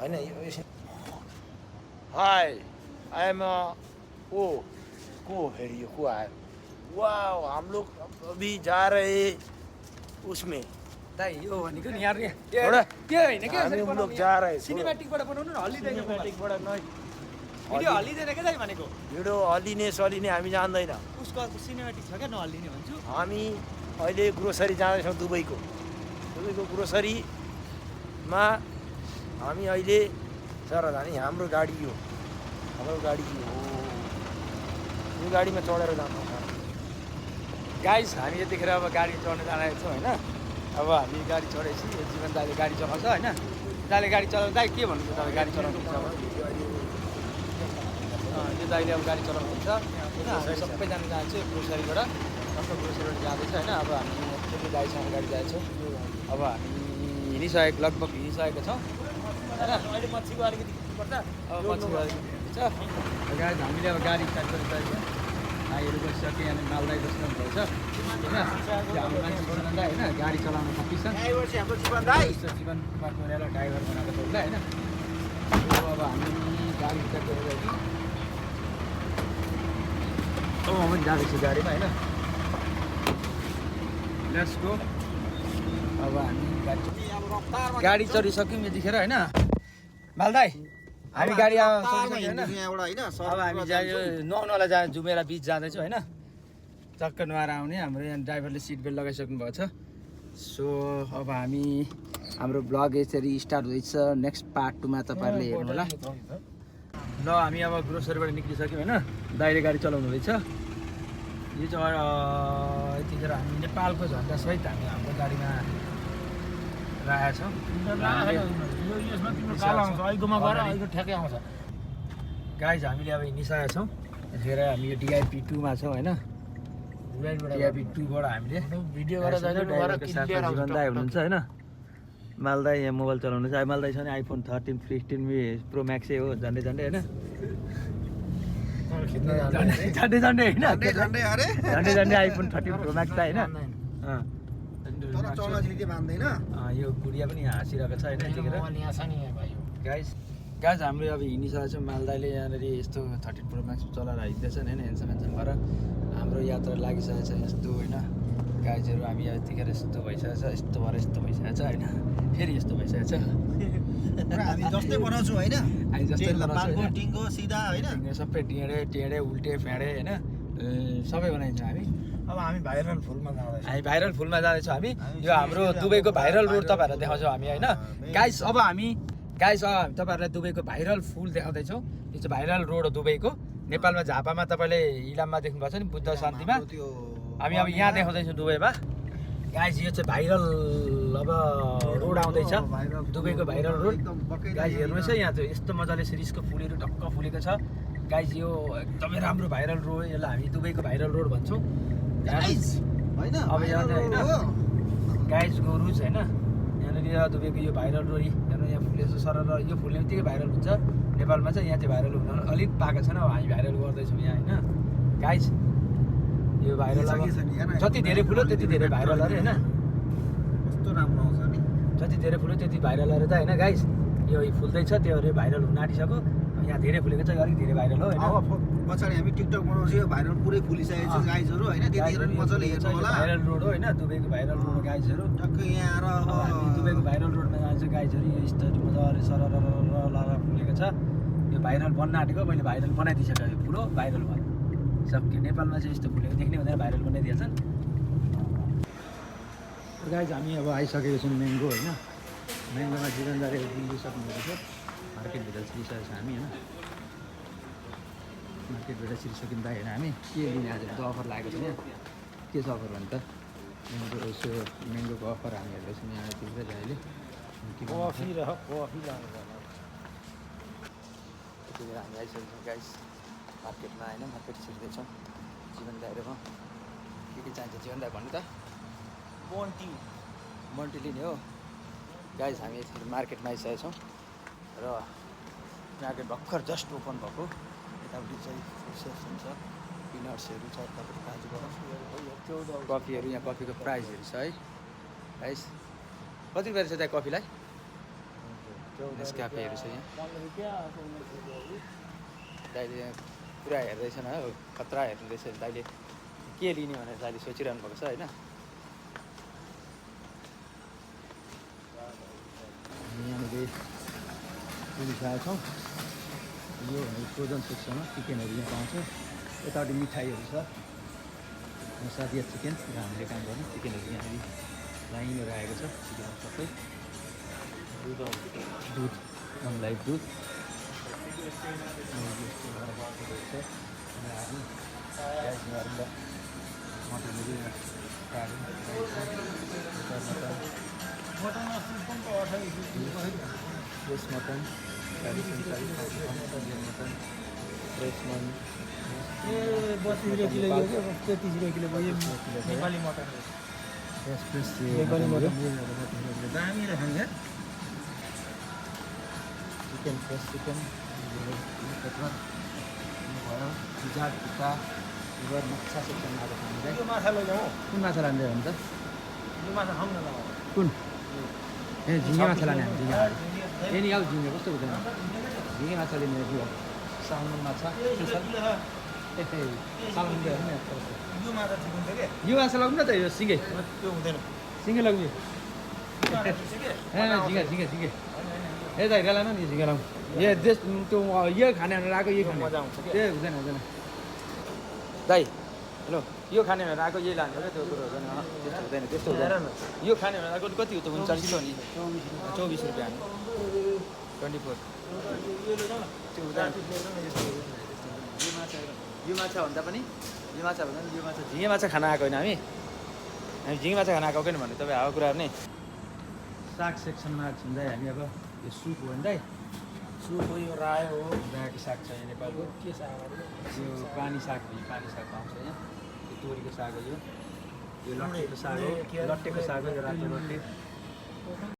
होइन high I am को फेरि यो को आयो वाह हम लोग अभी जा रहे उसमें दाइ यो भनेको नि यार एउटा त्यो होइन के हामी हम लोग जा रहे सिनेमेटिकबाट बनाउनु न हल्लिँदैन सिनेमेटिकबाट नै भिडियो हल्लिँदैन क्या दाइ भनेको भिडियो हल्लिने सलिने हामी जान्दैन उसको सिनेमेटिक छ क्या नहल्लिने भन्छु हामी अहिले ग्रोसरी जाँदैछौँ दुबईको ग्रोसरीमा हामी अहिले सर जाने हाम्रो गाडी यो हो यो गाडीमा चढेर जान्छौँ गाइस हामी यतिखेर अब गाडी चढ्न जाँदैछौँ होइन अब हामी गाडी चढेपछि यो जीवन दाइले गाडी चलाउँछ होइन दाइले गाडी चलाउँदा दाइ के भन्नुहुन्छ तपाईँ गाडी चलाउनुहुन्छ अब यो दाइले अब गाडी चलाउनुहुन्छ होइन हामी सबैजना जान्छौँ ग्रोसरीबाट सबै ग्रोसरीबाट जाँदैछ होइन अब हामी एकचोटि दाइसँग गाडी जाँदैछौँ अब हामी लगभग हिँडिसकेको छौँ होइन अहिले मच्छीको अलिकति पर्छ अब मच्छीको अलिकति छ गाडी हामीले अब गाडी स्टार्ट गरिसकेको छ भाइहरू बसिसक्यो यहाँनिर मालदाई बस्नुभएको छ होइन हाम्रो मान्छे बनाउँदा होइन गाडी चलाउन सकिन्छ ड्राइभर चाहिँ हाम्रो जीवन दाइ जीवन कुमार ड्राइभर बनाएको छ उसलाई होइन अब हामी गाडी स्टार्ट गरेर कि अब म पनि जाँदैछु गाडीमा होइन लेट्स गो अब हामी गाडी चढिसक्यौँ यतिखेर होइन मालदाई हामी गाडी अब हामी जायो नुहाउनलाई जुमेरा बिच जाँदैछौँ होइन चक्क नुहाएर आउने हाम्रो यहाँ ड्राइभरले सिट बेल्ट लगाइसक्नु भएको छ सो अब हामी हाम्रो ब्लग यसरी स्टार्ट हुँदैछ नेक्स्ट पार्ट 2मा तपाईँहरूले हेर्नु होला ल हामी अब ग्रोसरीबाट निक्लिसक्यौँ होइन दाइले गाडी चलाउनु हुँदैछ यो चाहिँ यतिखेर हामी नेपालको झन्डा सहित हामी हाम्रो गाडीमा राखेका छौँ गाइज हामीले अब हिँडिसकेका छौँ यतिखेर हामी यो डिआइपी 2मा छौँ होइन डिआइपी 2बाट हामीले भिडियो गरेर जीवन दाइ हुनुहुन्छ होइन मालदाई यहाँ मोबाइल चलाउनु छ मालदाई छ भने आइफोन 13 15 प्रो म्याक्सै हो झन्डै होइन झन्डै होइन झन्डै आइफोन 13 प्रो म्याक्स त होइन यो गुडिया पनि यहाँ हाँसिरहेको छ होइन यतिखेर गाइज हाम्रो अब हिँडिसकेको छ मालदाईले यहाँनिर यस्तो 13 प्रो म्याक्स चलाएर हिँड्दैछन् होइन हेन्सम भएर हाम्रो यात्रा लागिसकेको छ यस्तो होइन गाइजहरू हामी यतिखेर यस्तो भइसकेको छ यस्तो भएर यस्तो भइसकेको छ होइन फेरि यस्तो भइसकेको छ हामी जस्तै बनाउँछौँ होइन हामी जस्तै बनाउँछौँ टिङ्गो सिधा होइन सबै टेढे उल्टे फेँडे होइन सबै बनाइन्छौँ हामी अब हामी भाइरल फुलमा जाँदैछौँ हामी यो हाम्रो दुबईको भाइरल रोड तपाईँहरूलाई देखाउँछौँ हामी होइन गाइस अब हामी तपाईँहरूलाई दुबईको भाइरल फुल देखाउँदैछौँ यो चाहिँ भाइरल रोड हो दुबईको नेपालमा झापामा तपाईँले इलाममा देख्नुभएको छ नि बुद्ध शान्तिमा हामी अब यहाँ देखाउँदैछौँ दुबईमा गाइस यो चाहिँ भाइरल अब रोड आउँदैछ दुबईको भाइरल रोड गाइस हेर्नुहोस् है यहाँ चाहिँ यस्तो मजाले सिरिजको फुलहरू टक्क फुलेको छ गाइस यो एकदमै राम्रो भाइरल रोड यसलाई हामी दुबईको भाइरल रोड भन्छौँ अब यहाँनिर होइन गाइस गोरुज होइन यहाँनिर दुबईको यो भाइरल रोड यहाँ फुलेको सर र यो फुल्ने बित्तिकै भाइरल हुन्छ नेपालमा चाहिँ यहाँ चाहिँ भाइरल हुन अलिक पाएको छैन अब हामी भाइरल गर्दैछौँ यहाँ होइन गाइस यो भाइरल जति धेरै फुल्यो त्यति धेरै भाइरल अरे होइन कस्तो राम्रो आउँछ नि जति धेरै फुल्यो त्यति भाइरल अरे त होइन गाइस यो फुल्दैछ त्यो अरे भाइरल हुन आँटिसक्यो यहाँ धेरै फुलेको छ अलिक धेरै भाइरल हो होइन पछाडि हामी टिकटक बनाउँछौँ यो भाइरल पुरै फुलिसकेको छ गाइजहरू होइन त्यतिखेर मजाले हेर्नु होला भाइरल रोड हो होइन दुबईको भाइरल रोड गाइजहरू टक्कै यहाँ आएर हामी दुबईको भाइरल रोडमा जान्छ गाइजहरू यो स्टोरी मजाले सरर फुलेको छ यो भाइरल बन्न आँटेको मैले भाइरल बनाइदिइसकेको यो पुरो भाइरल भयो सक्यो नेपालमा चाहिँ यस्तो फुलेको देख्ने हुँदैन भाइरल बनाइदिएछन् गाइज हामी अब आइसकेको छौँ म्याङ्गो होइन म्याङ्गोमा जीवनदारी दिइसक्नुभएको छ मार्केटभित्र छिरिसकेको छ हामी होइन मार्केटभित्र छिरिसक्यौँ दाइ होइन हामी के लिने आज त अफर लागेको छ यहाँ के छ अफर भने त यसो म्याङ्गोको अफर हामी हेर्दैछौँ यहाँ तिर्दै अहिले कफी लानु त्यतिखेर हामी आइसकेको छौँ गाइस मार्केटमा होइन मार्केट छिर्दैछौँ जीवन दाइहरूमा के चाहिन्छ जीवन दाइ भन्नु त मन्टी लिने हो गाइस हामी यतिखेर मार्केटमा आइसकेको छौँ र मार्केट भर्खर जस्ट ओपन भएको यतापट्टि चाहिँ रिसेप्सन छ पिनट्सहरू छ यतापट्टि काजु बरफ कफीहरू यहाँ कफीको प्राइसहरू छ है गाइस कति रुपियाँ छ त्यहाँ कफीलाई 12 नेस्क्याफेहरू छ यहाँ 15 रुपैयाँ 19 रुपैयाँ दाइले यहाँ पुरा हेर्दैछन् हो खतरा हेर्दैछ दाइले के लिने भनेर दाइले सोचिरहनु भएको छ होइन यहाँनिर पुगिसकेका छौँ यो फ्रोजन सेक्सनमा चिकनहरू यहाँ पाउँछ यतापट्टि मिठाईहरू छ सादिया चिकन र हामीले काम गर्ने चिकनहरू यहाँनिर लाइनहरू आएको छ चिकनहरू सबै दुध अनलाइक दुध फ्रेस मटन फ्रेस मन ए 32 रुपैयाँ किलो यो 33 रुपैयाँ किलो भयो Nepali mutton fresh Nepali mutton दामी रहेछ नि चिकन फ्रेस चिकन भयो पिज्जा पिज्जा लिभर माछा सेक्सनमा आएको छ हामीलाई यो माछा लैजाउँ कुन माछा लाँदै हो त यो माछा खाउँ न ल कुन ए झिँगे माछा लाने हामी झिँगे ए नि आऊ झिँगे कस्तो हुँदैन झिँगे माछा लिने कि हो सालमन माछा स्पेसल ए सालमन दियो नि यो माछा ठिक हुन्छ के यो माछा लगाउँ न त यो सिँगै त्यो हुँदैन सिँगै लगाउँ ए झिँगे झिँगे झिँगे ए दाइ लानु नि झिँगे लाउँ यो देश त्यो यो खाने भनेर आएको यही खाने मजा आउँछ ए हुँदैन हुँदैन दाइ हेलो यो खाने भनेर आएको यही लाने हो क्या त्यो कुरो हुँदैन त्यस्तो हुँदैन त्यस्तो हुँदैन यो खाने भनेर आएको कति हो त 39 किलो नि 24 रुपियाँ 24 त्यो हुँदैन यो माछा भन्दा पनि यो माछा भन्दा पनि यो माछा झिँगे माछा खान आएको होइन हामी झिँगे माछा खान आएको होइन भने तपाईँ हावा कुराहरू नै साग सेक्सनमा छिन्दै हामी अब यो सुप हो नि दाइ सुप हो यो रायो हो रायोको साग छ यहाँ नेपालको के सागहरू यो पानी साग पाउँछ यहाँ यो तोरीको साग हो यो लट्टेको साग हो लट्टेको साग हो यो रातो लट्टे